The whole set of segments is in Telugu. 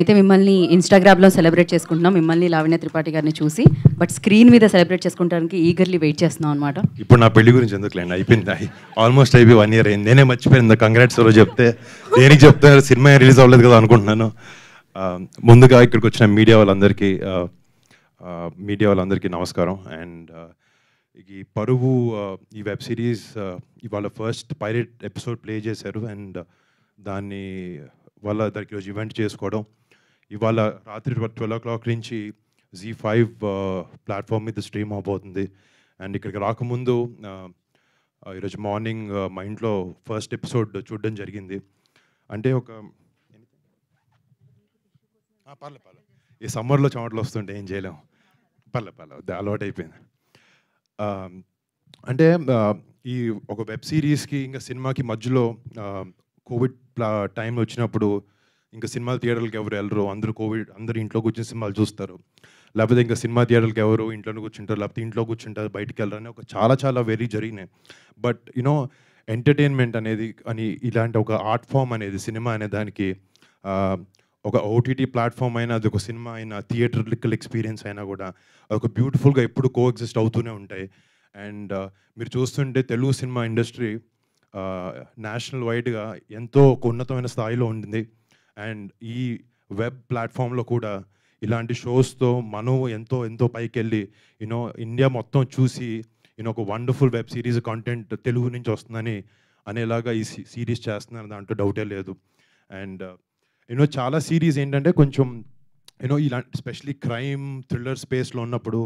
అయితే మిమ్మల్ని ఇన్‌స్టాగ్రామ్‌లో సెలబ్రేట్ చేసుకుంటున్నాం. మిమ్మల్ని లావణ్య త్రిపాఠి గారిని చూసి. బట్ స్క్రీన్ మీద సెలబ్రేట్ చేసుకోవడానికి ఈగర్‌లీ వెయిట్ చేస్తున్నాం అన్నమాట. ఇప్పుడు నా పెళ్లి గురించి ఎందుకులేండి, అయిపోయింది. ఆల్మోస్ట్ అయిపోయి 1 ఇయర్ అయింది. నేనే మర్చిపోయింది కంగ్రాట్స్ ఎవరో చెప్తే. దేనికి చెప్తారు, సినిమా రిలీజ్ అవ్వలేదు కదా అనుకుంటున్నాను. ముందుగా ఇక్కడికి వచ్చిన మీడియా వాళ్ళందరికీ నమస్కారం. అండ్ ఈ పరువు ఈ వెబ్ సిరీస్ ఇవాళ ఫస్ట్ పైలట్ ఎపిసోడ్ ప్లే చేశారు. అండ్ దాన్ని వాళ్ళ దానికి ఈరోజు ఈవెంట్ చేసుకోవడం, ఇవాళ రాత్రి 12 o'clock నుంచి Z5 ప్లాట్ఫామ్ మీద స్ట్రీమ్ అవబోతుంది. అండ్ ఇక్కడికి రాకముందు ఈరోజు మార్నింగ్ మా ఇంట్లో ఫస్ట్ ఎపిసోడ్ చూడడం జరిగింది. అంటే ఒక పర్లే ఈ సమ్మర్లో చెమటలు వస్తుంటే ఏం చేయలేము. పర్లే అలవాటు అయిపోయింది. అంటే ఈ ఒక వెబ్ సిరీస్కి ఇంకా సినిమాకి మధ్యలో కోవిడ్ టైం వచ్చినప్పుడు ఇంకా సినిమాలు థియేటర్లకు ఎవరు వెళ్ళరు, అందరూ ఇంట్లో కూర్చొని సినిమాలు చూస్తారు. లేకపోతే ఇంకా సినిమా థియేటర్లకు ఎవరు ఇంట్లోనే కూర్చుంటారు, లేకపోతే ఇంట్లో కూర్చుంటారు, బయటికి వెళ్ళరు అని చాలా వెరీ జరిగినాయి. బట్ యూనో ఎంటర్టైన్మెంట్ అనేది అని ఇలాంటి ఒక ఆర్ట్ ఫామ్ అనేది సినిమా అనే దానికి ఒక ఓటీటీ ప్లాట్ఫామ్ అయినా, అది ఒక సినిమా అయినా, థియేటర్లికల్ ఎక్స్పీరియన్స్ అయినా కూడా అదొక బ్యూటిఫుల్గా ఎప్పుడు కోఎగ్జిస్ట్ అవుతూనే ఉంటాయి. అండ్ మీరు చూస్తుంటే తెలుగు సినిమా ఇండస్ట్రీ నేషనల్ వైడ్గా ఎంతో ఒక ఉన్నతమైన స్థాయిలో ఉంటుంది. అండ్ ఈ వెబ్ ప్లాట్ఫామ్లో కూడా ఇలాంటి షోస్తో మనం ఎంతో పైకి వెళ్ళి ఇండియా మొత్తం చూసి ఒక wonderful web series content Telugu నుంచి వస్తుందని అనేలాగా ఈ సిరీస్ చేస్తున్నారు, దాంట్లో డౌటే లేదు. అండ్ చాలా సిరీస్ ఏంటంటే కొంచెం ఇలాంటి స్పెషలీ క్రైమ్ థ్రిల్లర్ స్పేస్లో ఉన్నప్పుడు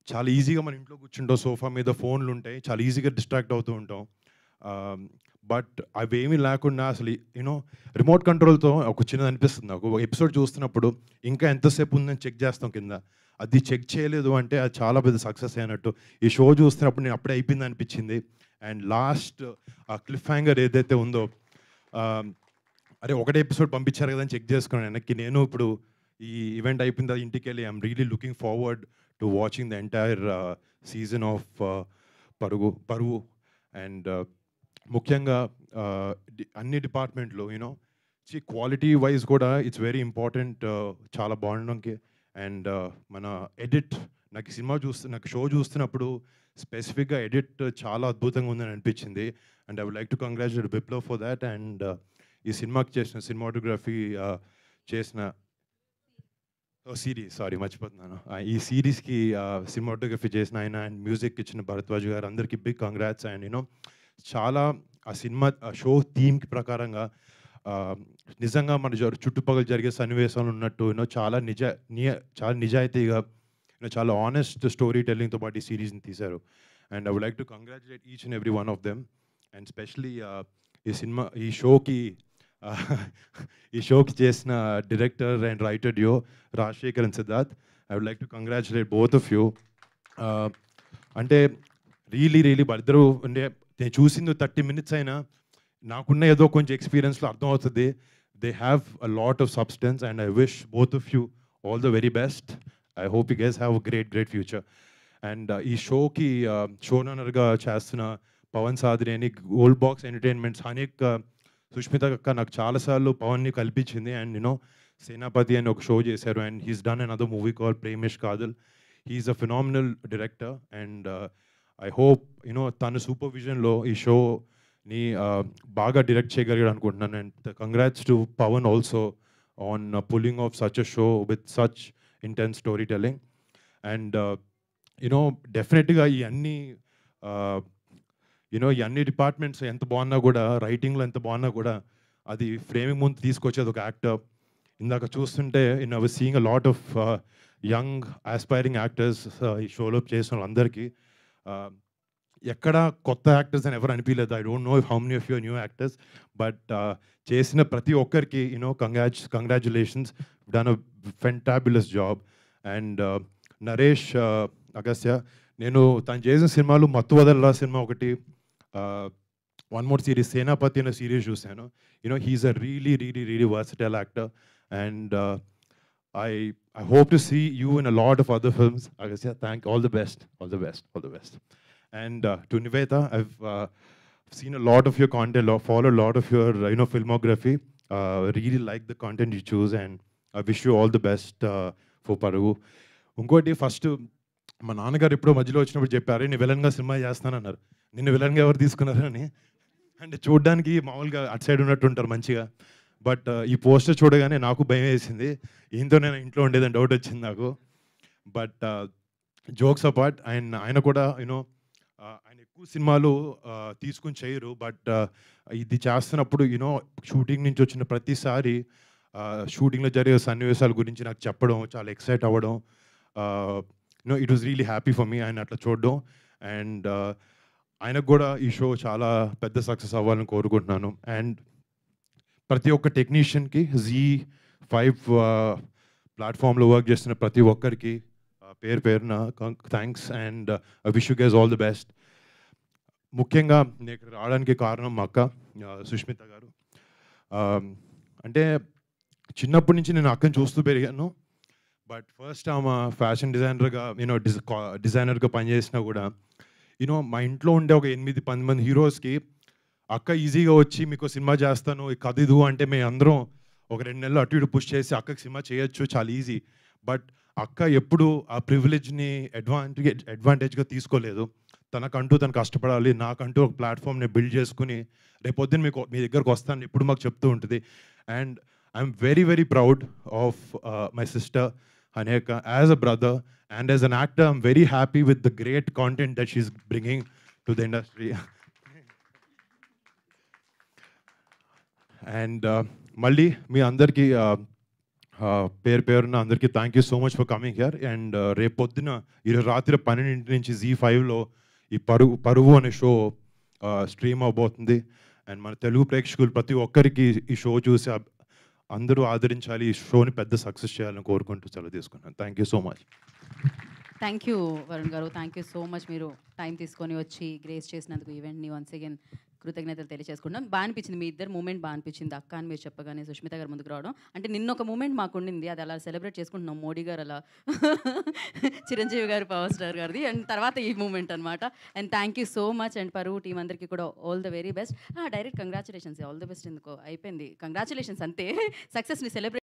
చాలా ఈజీగా మన ఇంట్లో కూర్చుంటాం, సోఫా మీద ఫోన్లు ఉంటాయి, చాలా ఈజీగా డిస్ట్రాక్ట్ అవుతూ ఉంటాం. బట్ అవేమీ లేకుండా అసలు రిమోట్ కంట్రోల్తో ఒక చిన్నది అనిపిస్తుంది నాకు. ఒక ఎపిసోడ్ చూస్తున్నప్పుడు ఇంకా ఎంతసేపు ఉందని చెక్ చేస్తాం కింద, అది చెక్ చేయలేదు అంటే అది చాలా పెద్ద సక్సెస్ అయినట్టు. ఈ షో చూస్తున్నప్పుడు నేను అప్పుడే అయిపోయింది అనిపించింది. అండ్ లాస్ట్ ఆ క్లిఫ్ హ్యాంగర్ ఏదైతే ఉందో, అరే ఒకటే ఎపిసోడ్ పంపించారు కదా అని చెక్ చేసుకున్నాను వెనక్కి. నేను ఇప్పుడు ఈ ఈవెంట్ అయిపోయిన తర్వాత ఇంటికి వెళ్ళి I'm really looking forward to watching the entire season of Paruvu. And ముఖ్యంగా అన్ని డిపార్ట్మెంట్లో క్వాలిటీ వైజ్ కూడా ఇట్స్ వెరీ ఇంపార్టెంట్, చాలా బాగుండడానికి. అండ్ మన ఎడిట్, నాకు షో చూస్తున్నప్పుడు స్పెసిఫిక్గా ఎడిట్ చాలా అద్భుతంగా ఉందని అనిపించింది. And I would like to congratulate Biplav for that. And ఈ సినిమాకి చేసిన సినిమాటోగ్రఫీ చేసిన సిరీస్, మర్చిపోతున్నాను, ఈ సిరీస్కి సినిమాటోగ్రఫీ చేసిన ఆయన అండ్ మ్యూజిక్ ఇచ్చిన భరద్వాజ్ గారు, అందరికీ బిగ్ కంగ్రాట్స్. అండ్ చాలా ఆ షో థీమ్కి ప్రకారంగా నిజంగా మన చుట్టుపక్కల జరిగే సన్నివేశాలు ఉన్నట్టు చాలా నిజాయితీగా చాలా ఆనెస్ట్ స్టోరీ టెల్లింగ్తో పాటు ఈ సిరీస్ని తీశారు. And I would like to congratulate each and every one of them. And specially ఈ షోకి చేసిన డైరెక్టర్ అండ్ రైటర్ డియో Rajasekhar and Siddharth, I would like to congratulate both of you. అంటే రియలీ ఇద్దరు అంటే నేను చూసింది 30 minutes అయినా నాకున్న ఏదో కొంచెం ఎక్స్పీరియన్స్లో అర్థమవుతుంది. They have a lot of substance and I wish both of you all the very best. I hope you guys have a great future. And ఈ షోకి షోనర్గా చేస్తున్న పవన్ సాద్రి అని, గోల్డ్ బాక్స్ ఎంటర్టైన్మెంట్స్ అనేక సుష్మిత అక్క నాకు చాలాసార్లు పవన్ని కల్పించింది. అండ్ సేనాపతి అని ఒక షో చేశారు. And he's done another movie called Premesh Kadal. He's a phenomenal director. And I hope తన సూపర్విజన్లో ఈ షోని బాగా డైరెక్ట్ చేయగలిగాడు అనుకుంటున్నాను. And congrats to Pawan also on pulling off such a show with such intense story telling. And డెఫినెట్గా ఈ అన్ని డిపార్ట్మెంట్స్ ఎంత బాగున్నా కూడా, రైటింగ్లో ఎంత బాగున్నా కూడా, అది ఫ్రేమింగ్ ముందు తీసుకొచ్చేది ఒక యాక్టర్. ఇందాక చూస్తుంటే I was seeing a lot of young aspiring actors ఈ షోలో చేసిన వాళ్ళందరికీ ఎక్కడ కొత్త యాక్టర్స్ అని ఎవరు అనిపించలేదు. I don't know how many of your new actors, but చేసిన ప్రతి ఒక్కరికి congratulations, done a fantabulous job. And Naresh Agastya, నేను తను చేసిన సినిమాలు మత్తు వదల్లా సినిమా ఒకటి, వన్ మోర్ సిరీస్ సేనాపతి అనే సిరీస్ చూశాను. He's a really versatile actor. And I hope to see you in a lot of other films. Agastya, all the best. And to Nivetha, I've seen a lot of your content, followed a lot of your filmography. Really like the content you choose and I wish you all the best for పరుగు. ఇంకోటి ఫస్ట్ మా నాన్నగారు ఎప్పుడో మధ్యలో వచ్చినప్పుడు చెప్పారు, నేను విలన్గా సినిమా చేస్తానన్నారు. నిన్ను విలన్గా ఎవరు తీసుకున్నారని. అంటే చూడడానికి మామూలుగా అటు సైడ్ ఉన్నట్టు ఉంటారు మంచిగా. బట్ ఈ పోస్టర్ చూడగానే నాకు భయం వేసింది, ఏంతో నేను ఇంట్లో ఉండేదని డౌట్ వచ్చింది నాకు. బట్ జోక్స్ అపార్ట్, ఆయన కూడా యూనో ఆయన ఎక్కువ సినిమాలు తీసుకుని చేయరు. బట్ ఇది చేస్తున్నప్పుడు యూనో షూటింగ్ నుంచి వచ్చిన ప్రతిసారి షూటింగ్లో జరిగే సన్నివేశాల గురించి నాకు చెప్పడం, చాలా ఎక్సైట్ అవ్వడం, you know it was really happy for me ఆయన అట్లా చూడడం. అండ్ ఆయనకు కూడా ఈ షో చాలా పెద్ద సక్సెస్ అవ్వాలని కోరుకుంటున్నాను. అండ్ ప్రతి ఒక్క టెక్నీషియన్కి Z5 ప్లాట్ఫామ్లో వర్క్ చేస్తున్న ప్రతి ఒక్కరికి పేరు పేరున thanks and I wish you guys all the best. ముఖ్యంగా నేను ఇక్కడ రావడానికి కారణం మా అక్క సుష్మిత గారు. అంటే చిన్నప్పటి నుంచి నేను అక్కని చూస్తూ పెరిగాను. బట్ ఫస్ట్ ఆమె ఫ్యాషన్ డిజైనర్గా డిజైనర్గా పనిచేసినా కూడా మా ఇంట్లో ఉండే ఒక 8-10 మంది హీరోస్కి అక్క ఈజీగా వచ్చి మీకు సినిమా చేస్తాను కథ ఇది అంటే మేము అందరం ఒక 2 నెలలు అటు ఇటు పుష్ చేసి అక్కకి సినిమా చేయొచ్చు, చాలా ఈజీ. బట్ అక్క ఎప్పుడు ఆ ప్రివిలేజ్ని అడ్వాంటేజ్గా తీసుకోలేదు. తనకంటూ తను కష్టపడాలి, నాకంటూ ఒక ప్లాట్ఫామ్ని బిల్డ్ చేసుకుని రేపొద్దున మీ దగ్గరకు వస్తాను ఎప్పుడు మాకు చెప్తూ ఉంటుంది. And I'm very very proud of my sister Haneka as a brother and as an actor. I'm very happy with the great content that she's bringing to the industry. And Malli, మీ అందరికీ పేరు పేరున అందరికీ thank you so much for coming here. And రేపొద్దున ఈరోజు రాత్రి 12 నుంచి Z5లో ఈ పరువు అనే షో స్ట్రీమ్ అవబోతుంది. అండ్ మన తెలుగు ప్రేక్షకులు ప్రతి ఒక్కరికి ఈ షో చూసి అందరూ ఆదరించాలి, ఈ షోని పెద్ద సక్సెస్ చేయాలని కోరుకుంటూ సెలవు తీసుకున్నాను. Thank you so much. Thank you Varun గారు, థ్యాంక్ యూ సో మచ్. మీరు టైం తీసుకొని వచ్చి గ్రేస్ చేసినందుకు ఈవెంట్ని వన్స్ అగైన్ కృతజ్ఞతలు తెలియజేసుకుంటాం. బాగా అనిపించింది, మీ ఇద్దరు మూమెంట్ బాగా అనిపించింది. అక్క అని మీరు చెప్పగానే సుష్మిత గారు ముందుకు రావడం, అంటే నిన్న ఒక మూమెంట్ మాకు ఉండింది, అది అలా సెలబ్రేట్ చేసుకుంటున్నాం. మోడీ గారు అలా చిరంజీవి గారు పవర్ స్టార్ గారిది, అండ్ తర్వాత ఈ మూమెంట్ అనమాట. And thank you so much. And పరువు టీం అందరికీ కూడా all the very best. Direct congratulations, all the best ఎందుకో అయిపోయింది, కంగ్రాచులేషన్స్ అంతే. సక్సెస్ని సెలబ్రేట్